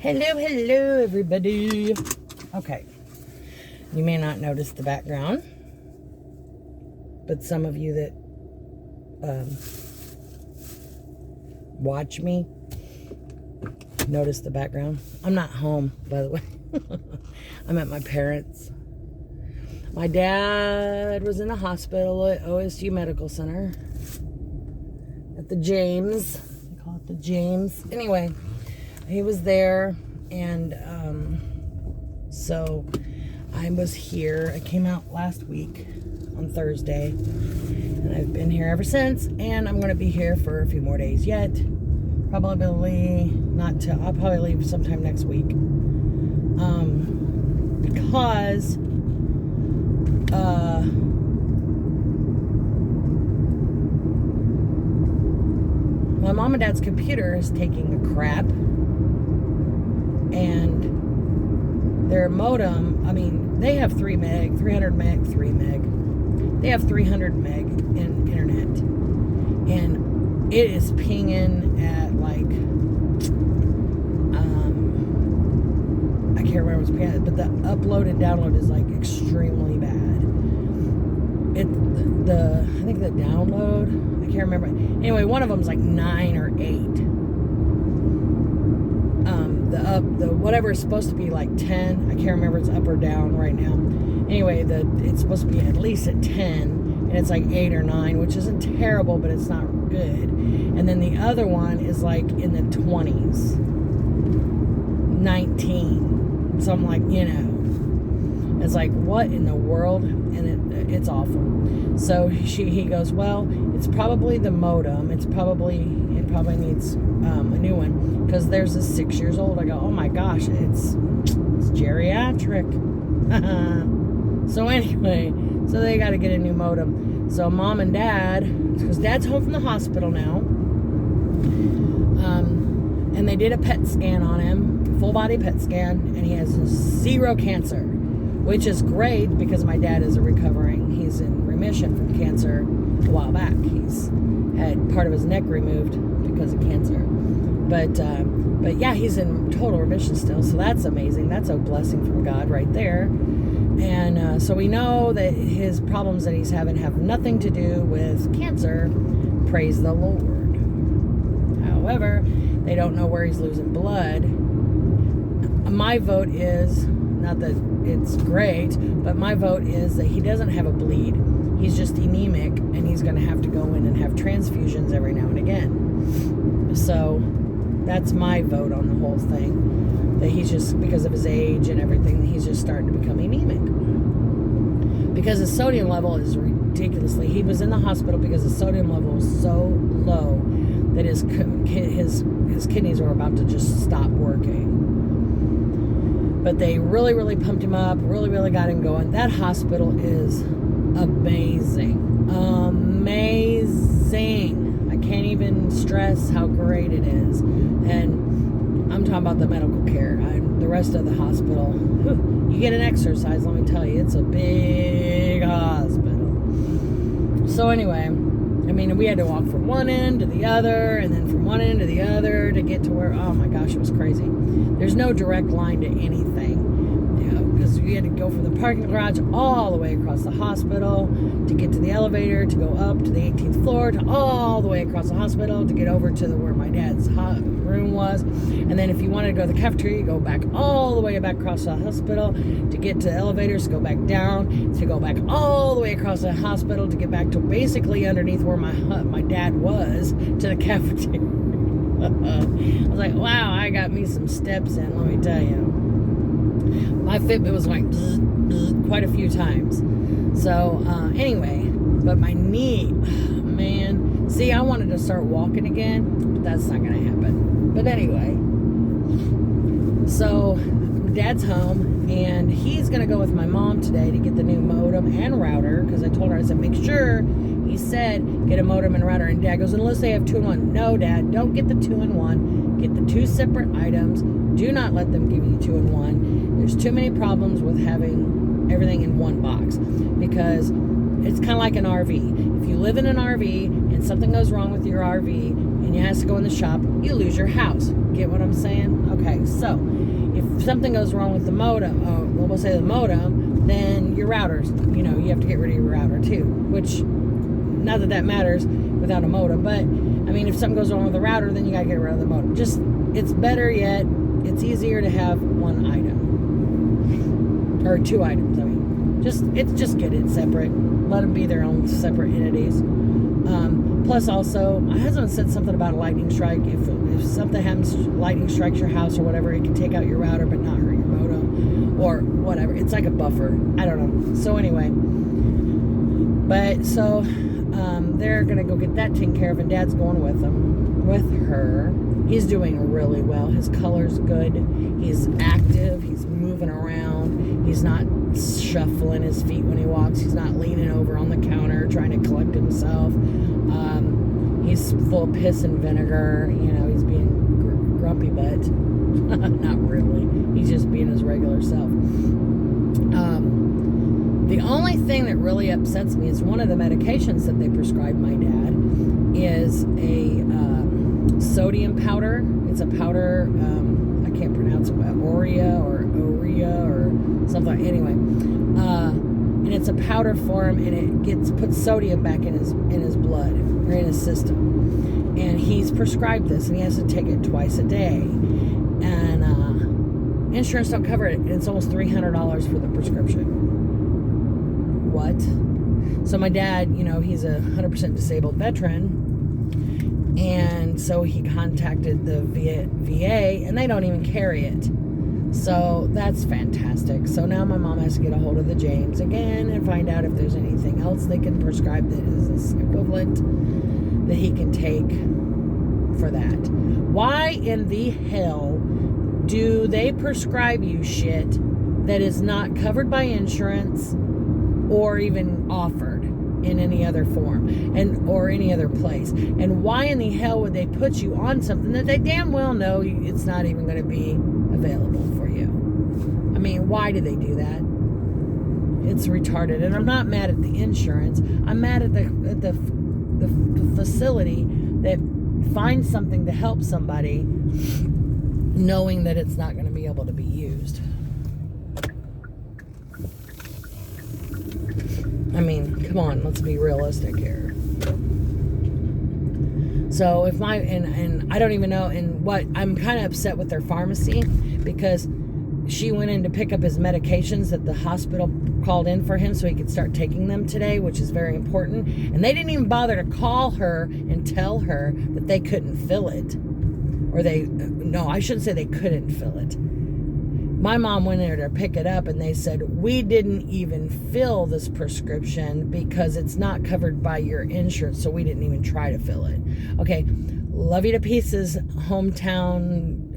Hello, everybody. Okay, you may not notice the background, but some of you that watch me notice the background. I'm not home, by the way. I'm at my parents'. My dad was in the hospital at OSU Medical Center at the James. They call it the James. Anyway, he was there, and so I was here. I came out last week on Thursday, and I've been here ever since, and I'm going to be here for a few more days yet. Probably not till, I'll probably leave sometime next week. Because my mom and dad's computer is taking a crap, and their modem, I mean, they have 300 meg. They have 300 meg in internet, and it is pinging at like, I can't remember what's pinging, but the upload and download is like extremely bad. I think the download, I can't remember. Anyway, one of them's like 9 or 8. The whatever is supposed to be like 10. I can't remember if it's up or down right now. Anyway, it's supposed to be at least at 10, and it's like 8 or 9, which isn't terrible, but it's not good. And then the other one is like in the 20s, 19. So I'm like, it's like, what in the world? And it's awful. So he goes, well, it's probably the modem. It probably needs a new one, because theirs is 6 years old. I go, oh my gosh, it's geriatric. So anyway, so they got to get a new modem. So mom and dad, because dad's home from the hospital now, and they did a PET scan on him, full body PET scan, and he has 0 cancer, which is great because my dad is he's in remission from cancer a while back. He's had part of his neck removed because of cancer. But yeah, he's in total remission still, so that's amazing. That's a blessing from God right there. And so we know that his problems that he's having have nothing to do with cancer. Praise the Lord. However, they don't know where he's losing blood. My vote is, not that it's great, but my vote is that he doesn't have a bleed. He's just anemic, and he's going to have to go in and have transfusions every now and again. So that's my vote on the whole thing. That he's just, because of his age and everything, he's just starting to become anemic. Because his sodium level is ridiculously, he was in the hospital because his sodium level was so low that his kidneys were about to just stop working. But they really, really pumped him up, really, really got him going. That hospital is amazing. Amazing. I can't even stress how great it is. And I'm talking about the medical care. The rest of the hospital, you get an exercise, let me tell you. It's a big hospital. So anyway, I mean, we had to walk from one end to the other, and then from one end to the other to get to where, oh my gosh, it was crazy. There's no direct line to anything, because we had to go from the parking garage all the way across the hospital to get to the elevator, to go up to the 18th floor, to all the way across the hospital to get over to where my dad's room was. And then if you wanted to go to the cafeteria, you go back all the way back across the hospital to get to the elevators, to go back down, to go back all the way across the hospital to get back to basically underneath where my dad was, to the cafeteria. I was like, wow, I got me some steps in, let me tell you. My Fitbit was like bzz, bzz, quite a few times. So anyway, but my knee, man. See, I wanted to start walking again, but that's not going to happen. But anyway, so dad's home, and he's going to go with my mom today to get the new modem and router, because I told her, I said, make sure, he said, get a modem and router. And dad goes, unless they have 2-in-1. No, dad, don't get the 2-in-1. Get the 2 separate items. Do not let them give you 2-in-1. There's too many problems with having everything in one box, because it's kind of like an RV. If you live in an RV and something goes wrong with your RV and you have to go in the shop, you lose your house. Get what I'm saying? Okay, so something goes wrong with the modem, we'll say the modem, then your routers, you know, you have to get rid of your router too, which, not that that matters without a modem, but, I mean, if something goes wrong with the router, then you gotta get rid of the modem. Just, it's better yet, it's easier to have one item. Or 2 items, I mean. Just get it separate. Let them be their own separate entities. Plus also, my husband said something about a lightning strike. If something happens, lightning strikes your house or whatever, it can take out your router but not hurt your modem or whatever. It's like a buffer. I don't know. So anyway, but so they're gonna go get that taken care of, and Dad's going with her. He's doing really well. His color's good. He's active. He's moving around. He's not shuffling his feet when he walks. He's not leaning over on the counter trying to collect himself. He's full of piss and vinegar. You know, he's being grumpy, but not really. He's just being his regular self. The only thing that really upsets me is one of the medications that they prescribed my dad is a sodium powder. It's a powder, I can't pronounce it, Oria or something. Anyway, and it's a powder form, and it puts sodium back in his blood or in his system. And he's prescribed this, and he has to take it twice a day. And insurance don't cover it, and it's almost $300 for the prescription. What? So my dad, you know, he's a 100% disabled veteran. And so he contacted the VA, and they don't even carry it. So that's fantastic. So now my mom has to get a hold of the James again and find out if there's anything else they can prescribe that is this equivalent that he can take for that. Why in the hell do they prescribe you shit that is not covered by insurance or even offered in any other form or any other place? And why in the hell would they put you on something that they damn well know it's not even going to be available for you? I mean, why do they do that? It's retarded. And I'm not mad at the insurance. I'm mad at the facility that finds something to help somebody knowing that it's not going to be able to be used. I mean, come on, let's be realistic here. So if and I don't even know, and what, I'm kind of upset with their pharmacy because she went in to pick up his medications that the hospital called in for him so he could start taking them today, which is very important. And they didn't even bother to call her and tell her that they couldn't fill it. Or no, I shouldn't say they couldn't fill it. My mom went in there to pick it up, and they said, we didn't even fill this prescription because it's not covered by your insurance, so we didn't even try to fill it. Okay, love you to pieces, hometown,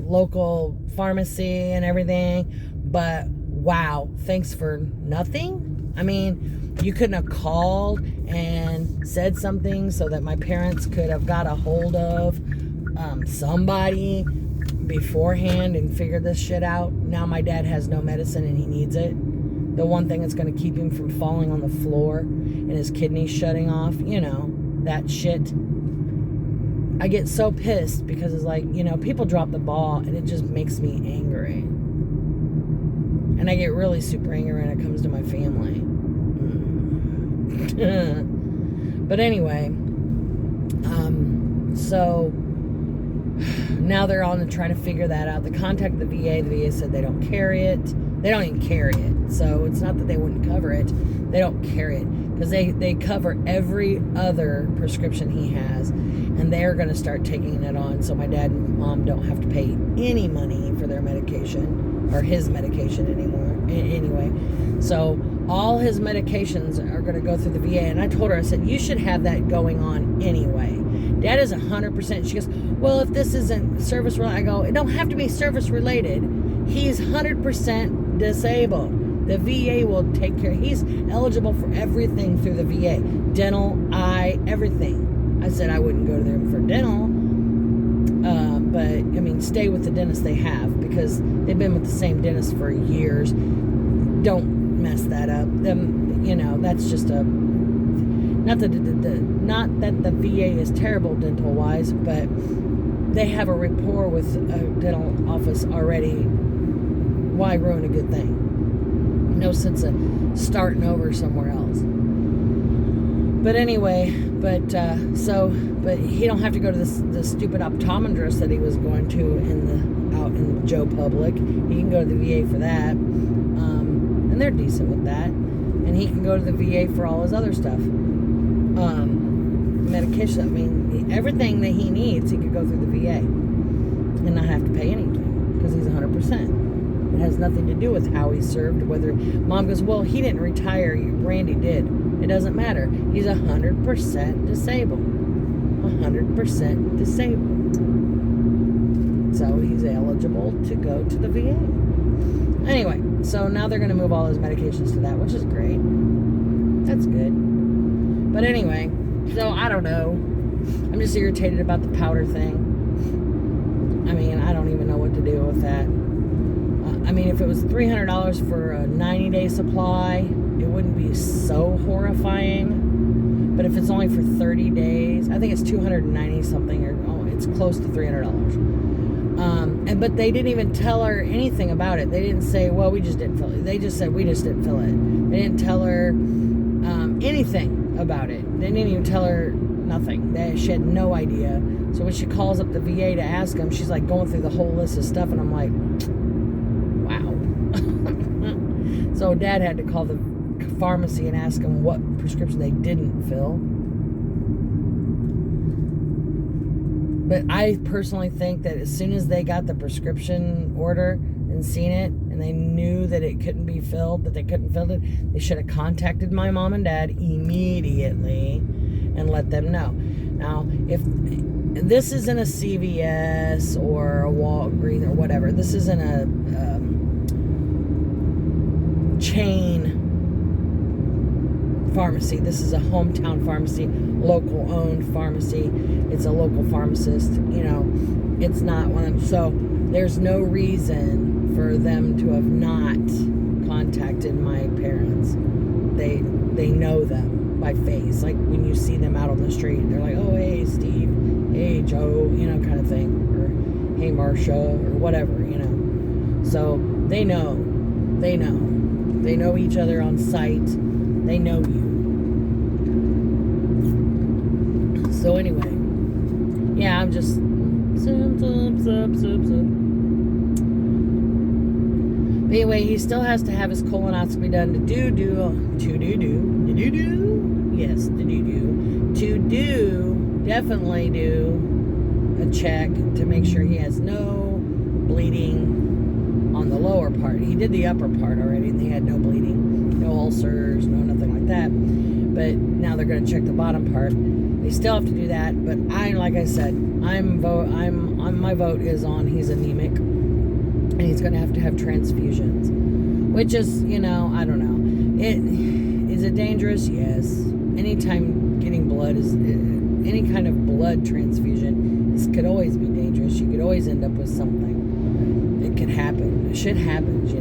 local pharmacy and everything, but wow, thanks for nothing? I mean, you couldn't have called and said something so that my parents could have got a hold of somebody beforehand and figure this shit out. Now my dad has no medicine and he needs it. The one thing that's going to keep him from falling on the floor and his kidneys shutting off, you know, that shit. I get so pissed because it's like, you know, people drop the ball and it just makes me angry. And I get really super angry when it comes to my family. But anyway, so now they're on trying to figure that out. They contacted the VA. The VA said they don't carry it. They don't even carry it. So it's not that they wouldn't cover it. They don't carry it because they cover every other prescription he has, and they're going to start taking it on. So my dad and mom don't have to pay any money for their medication or his medication anymore. Anyway, so all his medications are going to go through the VA. And I told her, I said, you should have that going on anyway. Dad is 100%. She goes, well, if this isn't service related, I go, it don't have to be service related. He's 100% disabled. The VA will take care. He's eligible for everything through the VA. Dental, eye, everything. I said I wouldn't go to them for dental. But, I mean, stay with the dentist they have because they've been with the same dentist for years. Don't mess that up. Them, you know, that's just a... Not that the VA is terrible dental-wise, but they have a rapport with a dental office already. Why ruin a good thing? No sense of starting over somewhere else. But anyway, but he don't have to go to the stupid optometrist that he was going to out in Joe Public. He can go to the VA for that, and they're decent with that. And he can go to the VA for all his other stuff, medication. I mean, everything that he needs, he could go through the VA and not have to pay anything because he's 100%. It has nothing to do with how he served. Whether Mom goes, well, he didn't retire. Randy did. It doesn't matter. He's 100% disabled. 100% disabled. So he's eligible to go to the VA. Anyway, so now they're going to move all his medications to that, which is great. That's good. But anyway, so I don't know. I'm just irritated about the powder thing. I mean, I don't even know what to do with that. I mean, if it was $300 for a 90-day supply, it wouldn't be so horrifying. But if it's only for 30 days, I think it's $290 something, or it's close to $300. But they didn't even tell her anything about it. They didn't say, well, we just didn't fill it. They just said, we just didn't fill it. They didn't tell her anything about it. They didn't even tell her nothing. She had no idea. So when she calls up the VA to ask them, she's like going through the whole list of stuff, and I'm like, wow. So Dad had to call the pharmacy and ask them what prescription they didn't fill. But I personally think that as soon as they got the prescription order and seen it, and they knew that it couldn't be filled, that they couldn't fill it, they should have contacted my mom and dad immediately and let them know. Now, if this isn't a CVS or a Walgreens or whatever, this isn't a chain pharmacy. This is a hometown pharmacy, local owned pharmacy. It's a local pharmacist, it's not one of them. So there's no reason for them to have not contacted my parents. They know them by face. Like when you see them out on the street, they're like, oh, hey, Steve, hey, Joe, kind of thing, or hey, Marcia, or whatever, So they know each other on sight. They know you. So anyway, yeah, I'm just But anyway, he still has to have his colonoscopy done to definitely do a check to make sure he has no bleeding on the lower part. He did the upper part already, and he had no bleeding, no ulcers, no nothing like that. But now they're going to check the bottom part. They still have to do that. But like I said, my vote is on he's anemic, and he's going to have transfusions, which is, I don't know. Is it dangerous? Yes. Anytime getting blood is any kind of blood transfusion, this could always be dangerous. You could always end up with something. It could happen. Shit happens,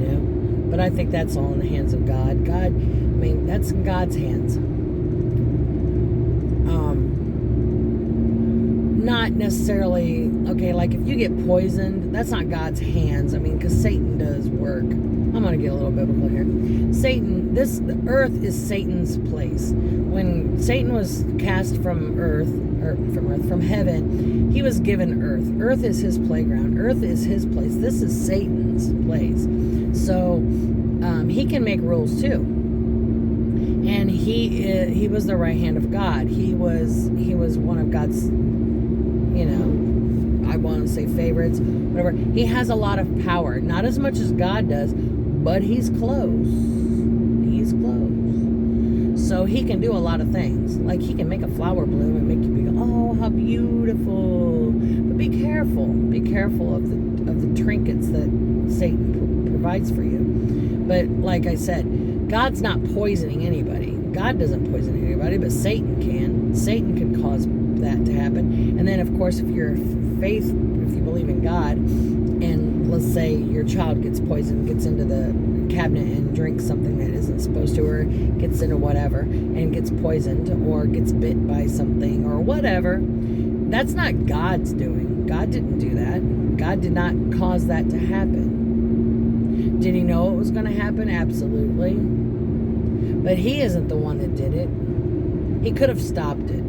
But I think that's all in the hands of God. That's in God's hands. Not necessarily, okay, like if you get poisoned, that's not God's hands. Because Satan does work. I'm going to get a little biblical here. The earth is Satan's place. When Satan was cast from heaven, he was given earth. Earth is his playground. Earth is his place. This is Satan's place. So he can make rules too. And he was the right hand of God. He was one of God's, I want to say favorites, whatever. He has a lot of power. Not as much as God does, but he's close. He's close. So he can do a lot of things. Like he can make a flower bloom and make you be, oh, how beautiful. But be careful. Be careful of the trinkets that Satan provides for you. But like I said, God's not poisoning anybody. God doesn't poison anybody, but Satan can. Satan can cause that to happen. And then, of course, if you believe in God, and let's say your child gets poisoned, gets into the cabinet and drinks something that isn't supposed to, or gets into whatever and gets poisoned, or gets bit by something or whatever, that's not God's doing. God didn't do that. God did not cause that to happen. Did he know it was going to happen? Absolutely. But he isn't the one that did it. He could have stopped it.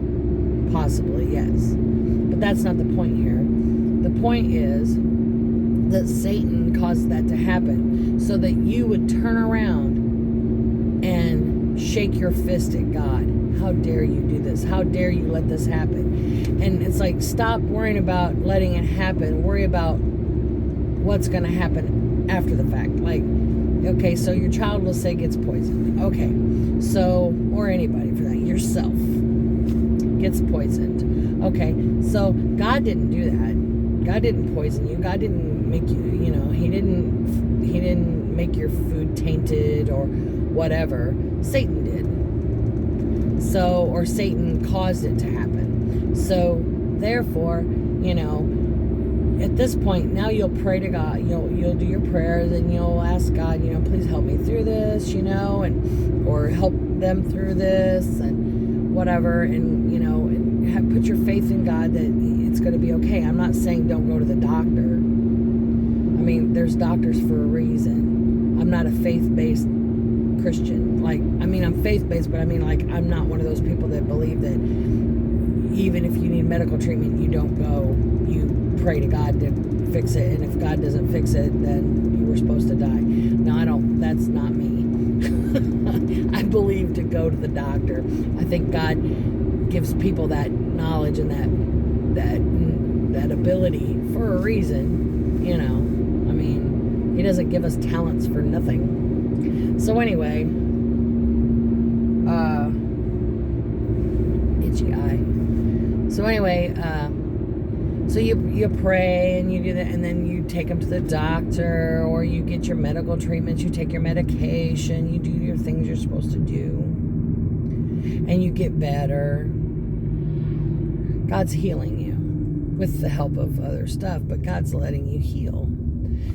Possibly, yes. But that's not the point here. The point is that Satan caused that to happen so that you would turn around and shake your fist at God. How dare you do this? How dare you let this happen? And it's like, stop worrying about letting it happen. Worry about what's going to happen after the fact. Like, okay, so your child, will say, gets poisoned. Okay, so, or anybody for that, yourself gets poisoned. Okay, so God didn't do that. God didn't poison you. God didn't make you, he didn't make your food tainted or whatever. Satan did. So, or Satan caused it to happen. So, therefore, at this point, now you'll pray to God. You'll do your prayers and you'll ask God, please help me through this, and or help them through this and whatever, and put your faith in God that it's going to be okay. I'm not saying don't go to the doctor. I mean, there's doctors for a reason. I'm not a faith-based Christian. I'm faith-based, but I'm not one of those people that believe that even if you need medical treatment, you don't go. You pray to God to fix it, and if God doesn't fix it, then you were supposed to die. No, I don't. That's not me. I believe to go to the doctor. I think God gives people that knowledge and that ability for a reason. He doesn't give us talents for nothing. So anyway, itchy eye. So anyway, so you pray and you do that, and then you take them to the doctor, or you get your medical treatments, you take your medication, you do your things you're supposed to do, and you get better. God's healing you with the help of other stuff, but God's letting you heal.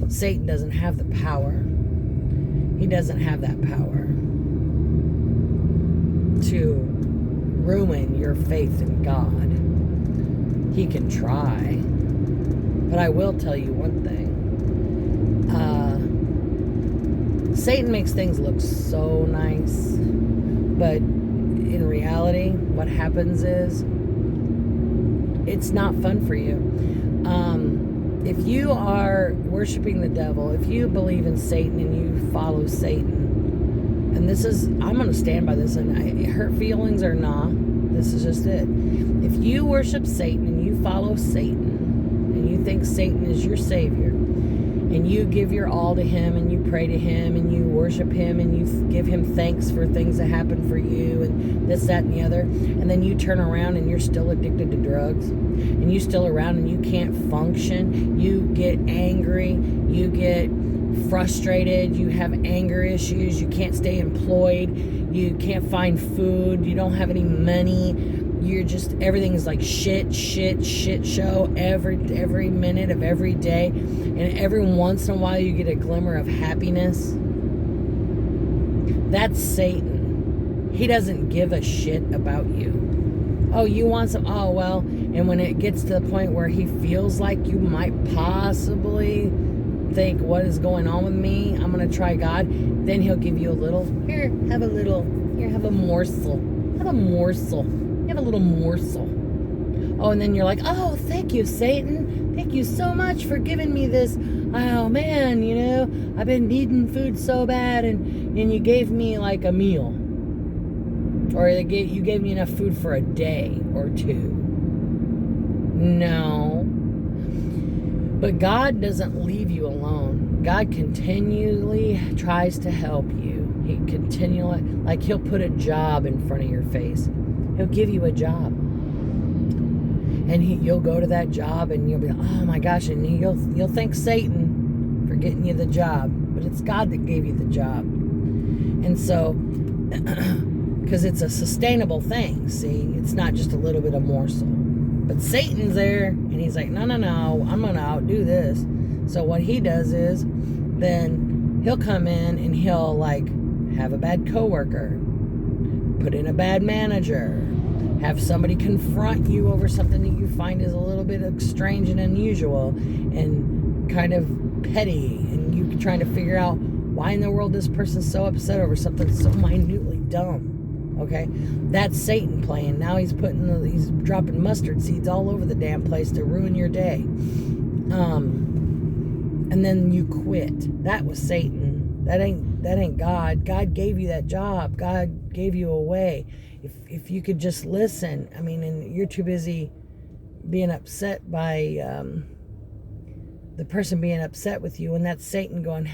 Satan doesn't have the power. He doesn't have that power to ruin your faith in God. He can try. But I will tell you one thing. Satan makes things look so nice. But in reality, what happens is it's not fun for you. If you are worshiping the devil, if you believe in Satan and you follow Satan, and I'm going to stand by this, and hurt feelings or not, this is just it. If you worship Satan and you follow Satan, and you think Satan is your savior, and you give your all to him, and you pray to him, and you worship him, and you give him thanks for things that happen for you, and this, that, and the other, and then you turn around and you're still addicted to drugs, and you still around and you can't function, you get angry, you get frustrated, you have anger issues, you can't stay employed, you can't find food, you don't have any money, you're just, everything is like shit show every minute of every day, and every once in a while you get a glimmer of happiness. That's Satan. He doesn't give a shit about you. Oh, you want some? Oh, well, and when it gets to the point where he feels like you might possibly think, what is going on with me? I'm going to try God. Then he'll give you a little, here, have a morsel. Have a morsel. You have a little morsel. Oh, and then you're like, oh, thank you, Satan. Thank you so much for giving me this. Oh, man, I've been needing food so bad, and you gave me like a meal. Or you gave me enough food for a day or two. No. But God doesn't leave you alone. God continually tries to help you. He continually, he'll put a job in front of your face. He'll give you a job. And you'll go to that job and you'll be, oh my gosh, and you'll thank Satan for getting you the job. But it's God that gave you the job. And so, because it's a sustainable thing, see? It's not just a little bit of morsel. But Satan's there, and he's like, no, I'm going to outdo this. So what he does is, then he'll come in and he'll, have a bad coworker, put in a bad manager, have somebody confront you over something that you find is a little bit strange and unusual and kind of petty, and you trying to figure out why in the world this person's so upset over something so minutely dumb. Okay, that's Satan playing. Now he's dropping mustard seeds all over the damn place to ruin your day. And then you quit. That was Satan. That ain't God. God gave you that job. God gave you a way. If you could just listen. I mean, and you're too busy being upset by the person being upset with you, and that's Satan going,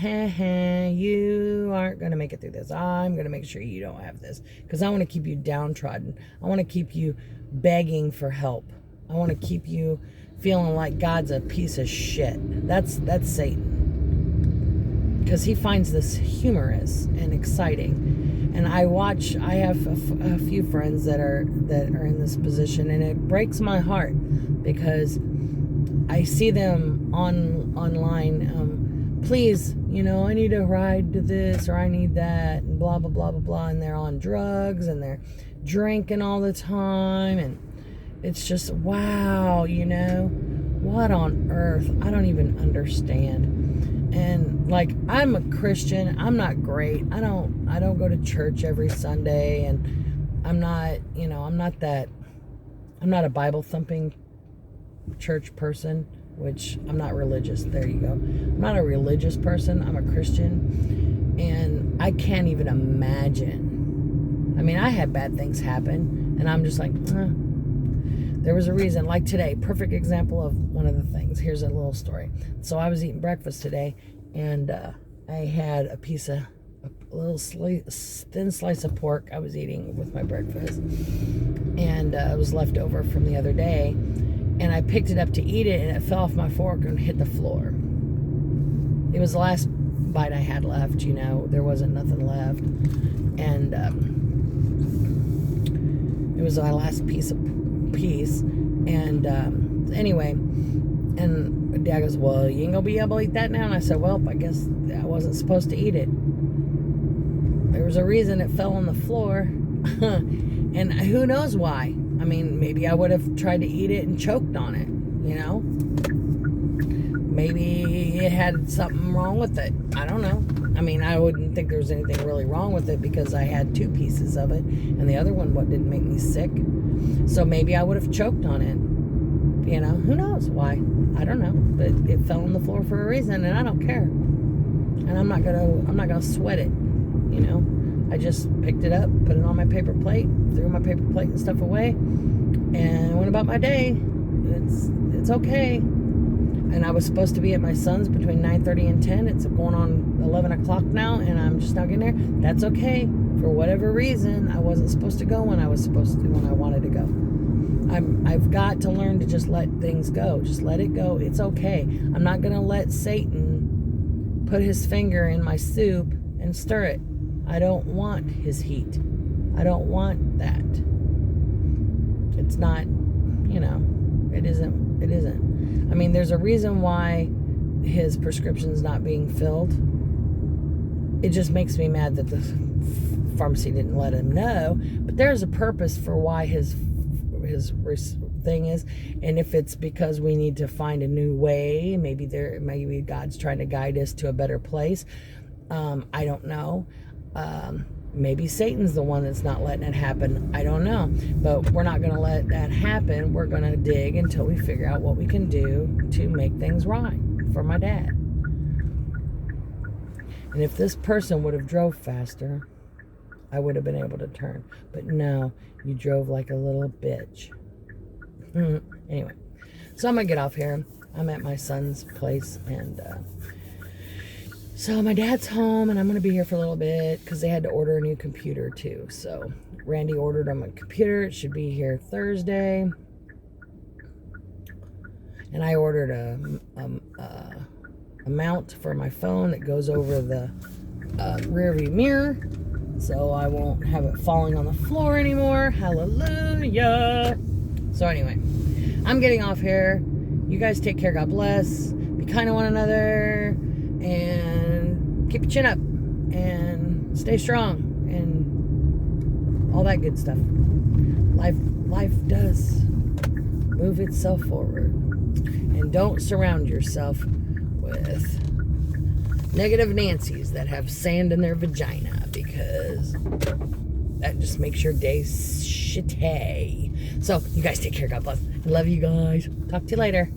you aren't going to make it through this. I'm going to make sure you don't have this, because I want to keep you downtrodden. I want to keep you begging for help. I want to keep you feeling like God's a piece of shit. That's Satan, because he finds this humorous and exciting. And I have a few friends that are in this position, and it breaks my heart because I see them online. Please, I need a ride to this, or I need that, and blah blah blah blah blah. And they're on drugs and they're drinking all the time, and it's just wow, what on earth? I don't even understand. And like, I'm a Christian. I'm not great. I don't go to church every Sunday, and I'm not a Bible thumping church person, which I'm not religious. There you go. I'm not a religious person. I'm a Christian, and I can't even imagine. I mean, I had bad things happen, and I'm just like, there was a reason. Like today, perfect example of one of the things. Here's a little story. So I was eating breakfast today, and I had a little thin slice of pork I was eating with my breakfast, and it was left over from the other day. And I picked it up to eat it, and it fell off my fork and hit the floor. It was the last bite I had left, there wasn't nothing left. And it was my last piece. And anyway, and Dad goes, well, you ain't gonna be able to eat that now? And I said, well, I guess I wasn't supposed to eat it. There was a reason it fell on the floor. And who knows why? I mean, maybe I would have tried to eat it and choked on it, Maybe it had something wrong with it. I don't know. I mean, I wouldn't think there was anything really wrong with it because I had 2 pieces of it, and the other one didn't make me sick. So maybe I would have choked on it. Who knows why? I don't know. But it fell on the floor for a reason, and I don't care. And I'm not gonna sweat it, I just picked it up, put it on my paper plate, threw my paper plate and stuff away, and went about my day. It's okay. And I was supposed to be at my son's between 9:30 and 10. It's going on 11 o'clock now, and I'm just now getting there. That's okay. For whatever reason, I wasn't supposed to go when I wanted to go. I've got to learn to just let things go. Just let it go. It's okay. I'm not going to let Satan put his finger in my soup and stir it. I don't want his heat. I don't want that. It's not, it isn't. I mean, there's a reason why his prescription's not being filled. It just makes me mad that the pharmacy didn't let him know. But there's a purpose for why his thing is. And if it's because we need to find a new way, maybe God's trying to guide us to a better place. I don't know. Maybe Satan's the one that's not letting it happen. I don't know. But we're not going to let that happen. We're going to dig until we figure out what we can do to make things right for my dad. And if this person would have drove faster, I would have been able to turn. But no, you drove like a little bitch. Anyway, so I'm going to get off here. I'm at my son's place, and so my dad's home, and I'm going to be here for a little bit because they had to order a new computer too. So Randy ordered him a computer. It should be here Thursday. And I ordered a mount for my phone that goes over the rear view mirror, so I won't have it falling on the floor anymore. Hallelujah. So anyway, I'm getting off here. You guys take care. God bless. Be kind to one another. And keep your chin up. And stay strong. And all that good stuff. life does move itself forward. And don't surround yourself with negative Nancys that have sand in their vagina, because that just makes your day shitty. So, you guys take care. God bless. I love you guys. Talk to you later.